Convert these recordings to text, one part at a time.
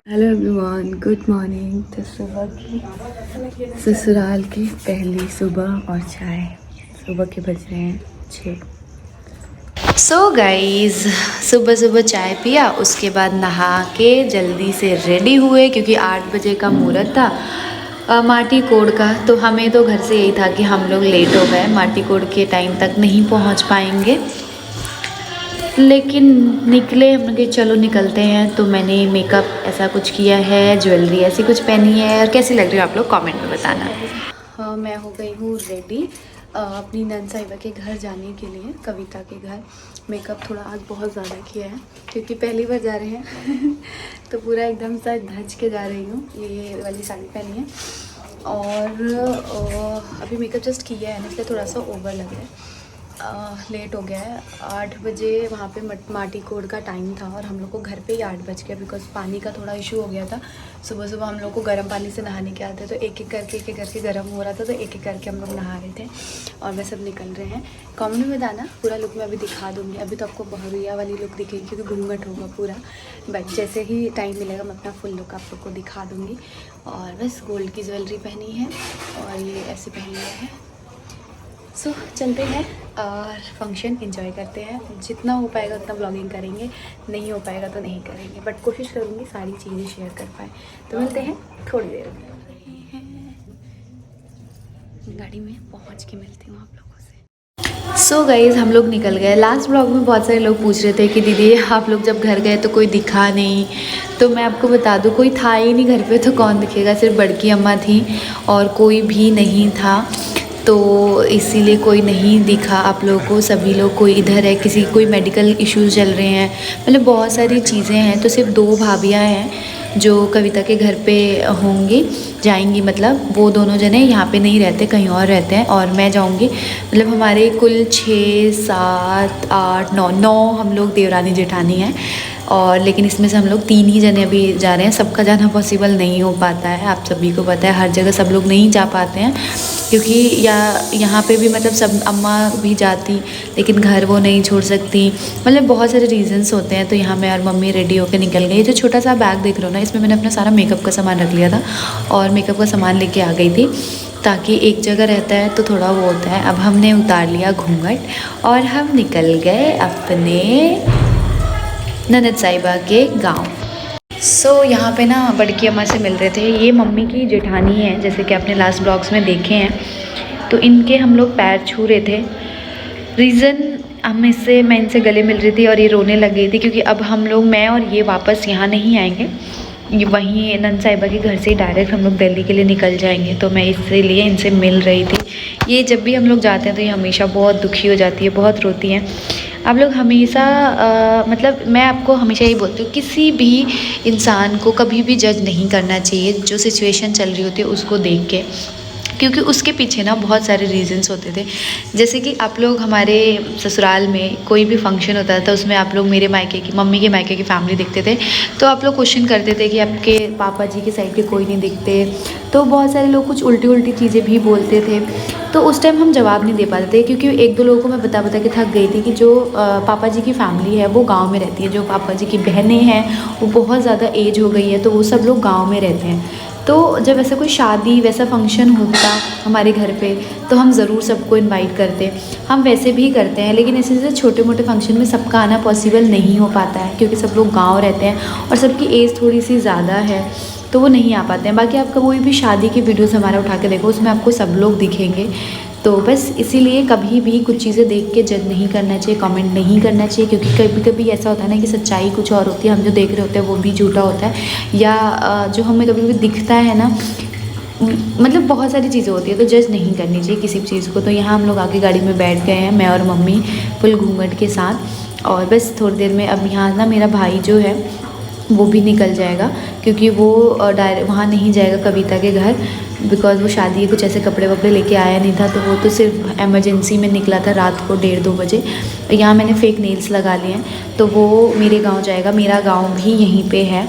Hello everyone, good morning. तो सुबह की ससुराल की पहली सुबह और चाय। सुबह के बज रहे हैं 6। सो गाइज, सुबह सुबह चाय पिया, उसके बाद नहा के जल्दी से रेडी हुए क्योंकि 8 बजे का मुहूर्त था माटी कोड़ का। तो हमें तो घर से यही था कि हम लोग लेट हो गए, माटी कोड़ के टाइम तक नहीं पहुंच पाएंगे, लेकिन निकले। हम कि चलो निकलते हैं। तो मैंने मेकअप ऐसा कुछ किया है, ज्वेलरी ऐसी कुछ पहनी है, और कैसी लग रही है आप लोग कमेंट में बताना। हाँ, मैं हो गई हूँ रेडी अपनी नंद साहिबा के घर जाने के लिए, कविता के घर। मेकअप थोड़ा आज बहुत ज़्यादा किया है क्योंकि पहली बार जा रहे हैं तो पूरा एकदम सा धज के जा रही हूँ। ये वाली साड़ी पहनी है और अभी मेकअप जस्ट किया है ना, इसलिए थोड़ा सा ओवर लग रहा है। लेट हो गया है। 8 बजे वहाँ पे माटी कोड़ का टाइम था और हम लोग को घर पे ही 8 बज गया बिकॉज पानी का थोड़ा इशू हो गया था। सुबह सुबह हम लोग को गर्म पानी से नहाने के आते, तो एक एक करके गर्म हो रहा था, तो एक एक करके हम लोग नहा रहे थे और वह सब निकल रहे हैं। कमेंट में बताना, पूरा लुक मैं अभी दिखा दूँगी। अभी तो आपको बहुरिया वाली लुक दिखेगी क्योंकि घूंघट होगा पूरा, बट जैसे ही टाइम मिलेगा मैं अपना फुल लुक आप लोग को दिखा दूँगी। और बस गोल्ड की ज्वेलरी पहनी है और ये ऐसे पहन लिया है। सो चलते हैं और फंक्शन एंजॉय करते हैं। जितना हो पाएगा उतना ब्लॉगिंग करेंगे, नहीं हो पाएगा तो नहीं करेंगे, बट कोशिश करूँगी सारी चीज़ें शेयर कर पाए। तो मिलते हैं थोड़ी देर में। गाड़ी में पहुँच के मिलती हूँ आप लोगों से। सो गाइज, हम लोग निकल गए। लास्ट ब्लॉग में बहुत सारे लोग पूछ रहे थे कि दीदी आप लोग जब घर गए तो कोई दिखा नहीं। तो मैं आपको बता दूँ, कोई था ही नहीं घर पे, तो कौन दिखेगा। सिर्फ बड़की अम्मा थी और कोई भी नहीं था, तो इसीलिए कोई नहीं दिखा आप लोगों को। सभी लोग कोई इधर है, किसी कोई मेडिकल इश्यूज़ चल रहे हैं, मतलब बहुत सारी चीज़ें हैं। तो सिर्फ 2 भाभियाँ हैं जो कविता के घर पे होंगी, जाएंगी। मतलब वो दोनों जने यहाँ पे नहीं रहते, कहीं और रहते हैं, और मैं जाऊँगी। मतलब हमारे कुल 6, 7, 8, 9 हम लोग देवरानी जेठानी हैं, और लेकिन इसमें से हम लोग 3 ही जने अभी जा रहे हैं। सबका जाना पॉसिबल नहीं हो पाता है, आप सभी को पता है। हर जगह सब लोग नहीं जा पाते हैं क्योंकि यहाँ पे भी मतलब सब अम्मा भी जाती, लेकिन घर वो नहीं छोड़ सकती, मतलब बहुत सारे रीज़न्स होते हैं। तो यहाँ मैं और मम्मी रेडी होकर निकल गई। जो छोटा सा बैग देख रहे हो ना, इसमें मैंने अपना सारा मेकअप का सामान रख लिया था और मेकअप का सामान लेके आ गई थी, ताकि एक जगह रहता है तो थोड़ा वो होता है। अब हमने उतार लिया घूंघट और हम निकल गए अपने ननद साहिबा के गाँव। सो यहाँ पे ना बड़की अम्मा से मिल रहे थे। ये मम्मी की जेठानी है, जैसे कि आपने लास्ट ब्लॉग्स में देखे हैं। तो इनके हम लोग पैर छू रहे थे। रीज़न मैं इनसे गले मिल रही थी और ये रोने लग गई थी क्योंकि अब हम लोग, मैं और ये वापस यहाँ नहीं आएंगे, ये वहीं नंद साहिबा के घर से ही डायरेक्ट हम लोग दिल्ली के लिए निकल जाएंगे। तो मैं इसीलिए इनसे मिल रही थी। ये जब भी हम लोग जाते हैं तो ये हमेशा बहुत दुखी हो जाती है, बहुत रोती हैं। आप लोग हमेशा मतलब मैं आपको हमेशा यही बोलती हूँ, किसी भी इंसान को कभी भी जज नहीं करना चाहिए जो सिचुएशन चल रही होती है उसको देख के, क्योंकि उसके पीछे ना बहुत सारे रीज़न्स होते थे। जैसे कि आप लोग हमारे ससुराल में कोई भी फंक्शन होता था, उसमें आप लोग मेरे मायके की, मम्मी के मायके की फैमिली दिखते थे, तो आप लोग क्वेश्चन करते थे कि आपके पापा जी की साइड के कोई नहीं दिखते। तो बहुत सारे लोग कुछ उल्टी उल्टी चीज़ें भी बोलते थे, तो उस टाइम हम जवाब नहीं दे पाते थे क्योंकि 1-2 लोगों को मैं बता के थक गई थी कि जो पापा जी की फैमिली है वो गाँव में रहती है, जो पापा जी की बहनें हैं वो बहुत ज़्यादा एज हो गई है, तो वो सब लोग गाँव में रहते हैं। तो जब ऐसा कोई शादी वैसा फंक्शन होता हमारे घर पे तो हम ज़रूर सबको इनवाइट करते, हम वैसे भी करते हैं। लेकिन ऐसे जैसे छोटे मोटे फंक्शन में सबका आना पॉसिबल नहीं हो पाता है क्योंकि सब लोग गांव रहते हैं और सबकी एज थोड़ी सी ज़्यादा है, तो वो नहीं आ पाते हैं। बाकी आपका कोई भी शादी की वीडियोस हमारा उठा के देखो, उसमें आपको सब लोग दिखेंगे। तो बस इसीलिए कभी भी कुछ चीज़ें देख के जज नहीं करना चाहिए, कमेंट नहीं करना चाहिए, क्योंकि कभी कभी ऐसा होता है ना कि सच्चाई कुछ और होती है, हम जो देख रहे होते हैं वो भी झूठा होता है, या जो हमें कभी कभी दिखता है ना, मतलब बहुत सारी चीज़ें होती है, तो जज नहीं करनी चाहिए किसी भी चीज़ को। तो यहाँ हम लोग आगे गाड़ी में बैठ गए हैं, मैं और मम्मी फुल घूंघट के साथ। और बस थोड़ी देर में अब यहाँ ना मेरा भाई जो है वो भी निकल जाएगा क्योंकि वो डायरेक्ट वहाँ नहीं जाएगा कविता के घर, बिकॉज़ वो शादी कुछ ऐसे कपड़े वपड़े लेके आया नहीं था, तो वो तो सिर्फ इमरजेंसी में निकला था रात को 1:30-2 बजे। यहाँ मैंने फेक नेल्स लगा लिए हैं, तो वो मेरे गांव जाएगा। मेरा गांव भी यहीं पे है।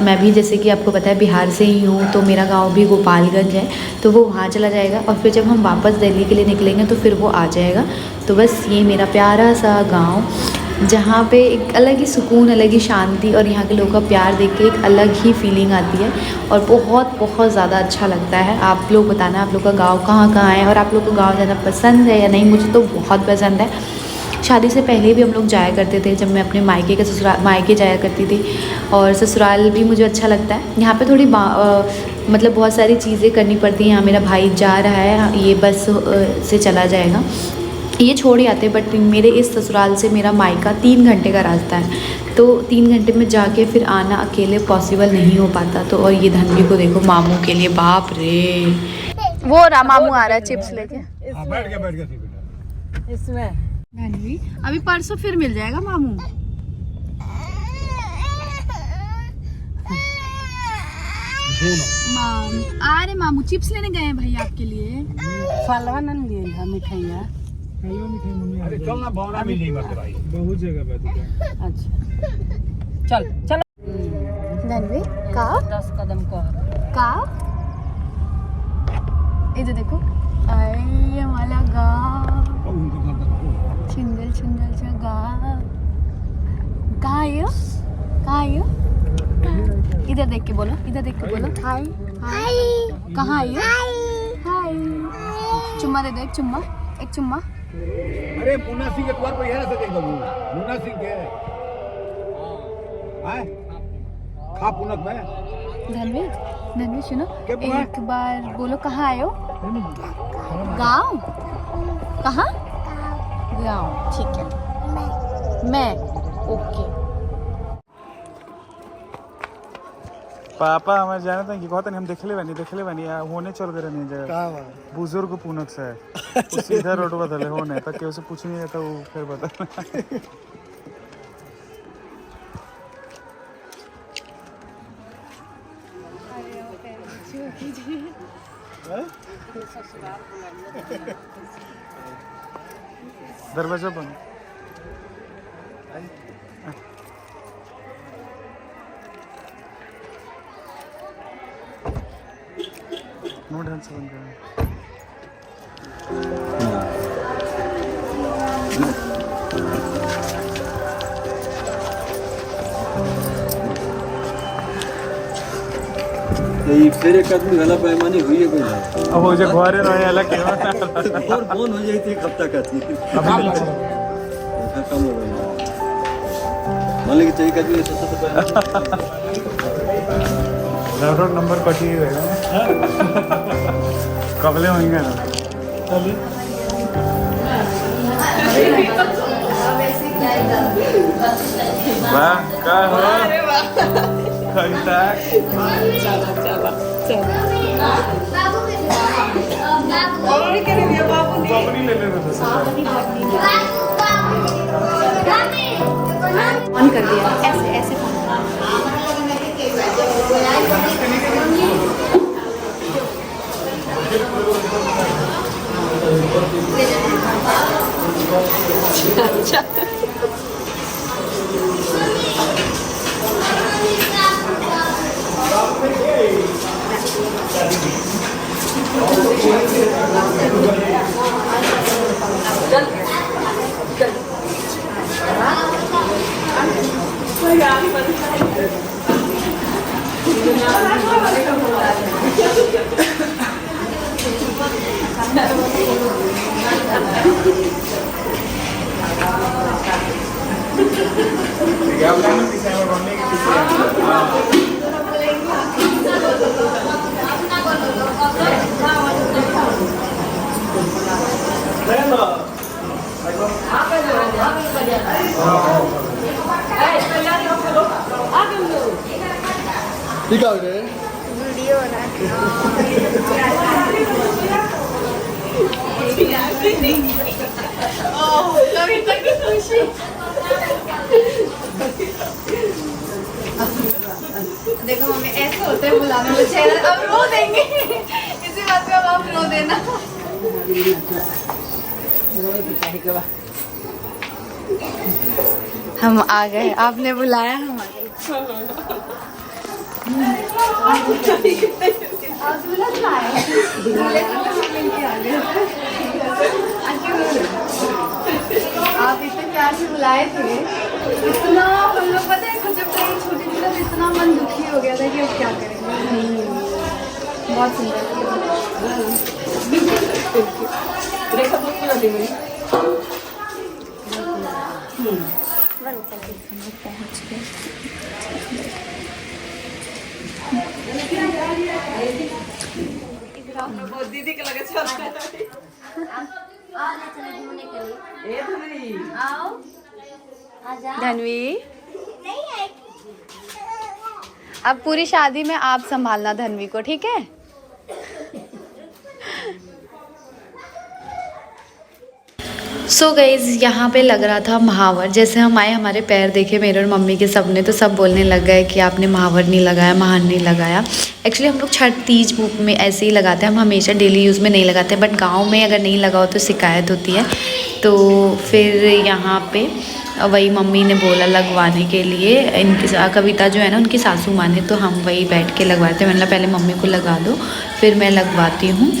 मैं भी जैसे कि आपको पता है बिहार से ही हूँ, तो मेरा गांव भी गोपालगंज है, तो वो वहाँ चला जाएगा और फिर जब हम वापस दिल्ली के लिए निकलेंगे तो फिर वो आ जाएगा। तो बस ये मेरा प्यारा सा गाँव जहाँ पे एक अलग ही सुकून, अलग ही शांति और यहाँ के लोगों का प्यार देख के एक अलग ही फीलिंग आती है और बहुत बहुत ज़्यादा अच्छा लगता है। आप लोग बताना आप लोग का गाँव कहाँ है और आप लोग को गाँव जाना पसंद है या नहीं। मुझे तो बहुत पसंद है। शादी से पहले भी हम लोग जाया करते थे, जब मैं अपने मायके के ससुराल मायके जाया करती थी, और ससुराल भी मुझे अच्छा लगता है। यहाँ पे थोड़ी मतलब बहुत सारी चीज़ें करनी पड़ती हैं। यहाँ मेरा भाई जा रहा है, ये बस से चला जाएगा, ये छोड़ ही आते, बट मेरे इस ससुराल से मेरा मायका 3 घंटे का रास्ता है, तो 3 घंटे में जाके फिर आना अकेले पॉसिबल नहीं हो पाता। तो और ये धनवी को देखो मामू के लिए, बाप रे, वो रहा मामू आ रहा है चिप्स लेके। बैठ गया इसमें धनवी अभी परसों फिर मिल जाएगा मामू। अरे मामू चिप्स लेने गए हैं भाई आपके लिए। फलवा न लिए मिठाइया। अरे चल ना, भावना मिल नहीं मत भाई, बहुत जगह पे। अच्छा चल चल धनवी का 10 कदम का इधर देखो, अरे हमारा गाँव, सुंदर सुंदर सा गाँव। कहाँ है यो? कहाँ है यो? इधर देख के बोलो, इधर देख के बोलो हाय हाय। कहाँ है यो? हाय। चुम्मा दे दो, एक चुम्मा, एक चुम्मा। अरे मुन्ना सिंह के द्वार पर यह से देख बाबू, मुन्ना सिंह के हाय खा पुनक में। धनवी धनवी सुनो, क्या बोला? एक बार बोलो कहाँ आए हो? गाँव। कहाँ? गाँव, ठीक है। मैं ओके। पापा हमारे जाना था कि कहते नहीं, हम देखले बनी होने चल गए नहीं जगह बुजुर्ग पूनक से है सीधा रोड बदले होने तक के उसे पूछ नहीं था, वो फिर बता। दरवाजा बंद। नो ढंग से बंद करें। फिर एक आदमी गला पैमानी हुई है कोई ना, अब वो जो घरे रहे अलग के और फोन हो जाती है कब तक आती है कम हो गया मान लीजिए चाहिए आदमी रोड नंबर कटी ही रहेगा। कबले होंगे ना वाह का हो कविता बाबू ले ले ऑन कर दिया, ऐसे ऐसे ठीक है वीडियो देखो मम्मी ऐसे होते हैं बुलाने में, चेहरा अब रो देंगे इसी बात पे अब आप रो देना। हम आ गए, आपने बुलाया, हम आ गए। आप इतने प्यार से से बुलाए थे, इतना हम लोग पता है जब कहीं छोटी थी तब इतना मन दुखी हो गया था कि अब क्या करेंगे। बहुत सुंदर पहुँच गए। दीदी के लगे धनवी, अब पूरी शादी में आप संभालना धनवी को, ठीक है? सो गाइज़ यहाँ पे लग रहा था महावर। जैसे हम आए, हमारे पैर देखे मेरे और मम्मी के सबने, तो सब बोलने लग गए कि आपने महावर नहीं लगाया, महान नहीं लगाया। एक्चुअली हम लोग छठ तीज में ऐसे ही लगाते हैं, हम हमेशा डेली यूज़ में नहीं लगाते, बट गांव में अगर नहीं लगाओ तो शिकायत होती है। तो फिर यहाँ पे वही मम्मी ने बोला लगवाने के लिए। इनकी कविता जो है ना, उनकी सासू माँ ने, तो हम वही बैठ के लगवाते। मैंने पहले मम्मी को लगा दो, फिर मैं लगवाती हूँ।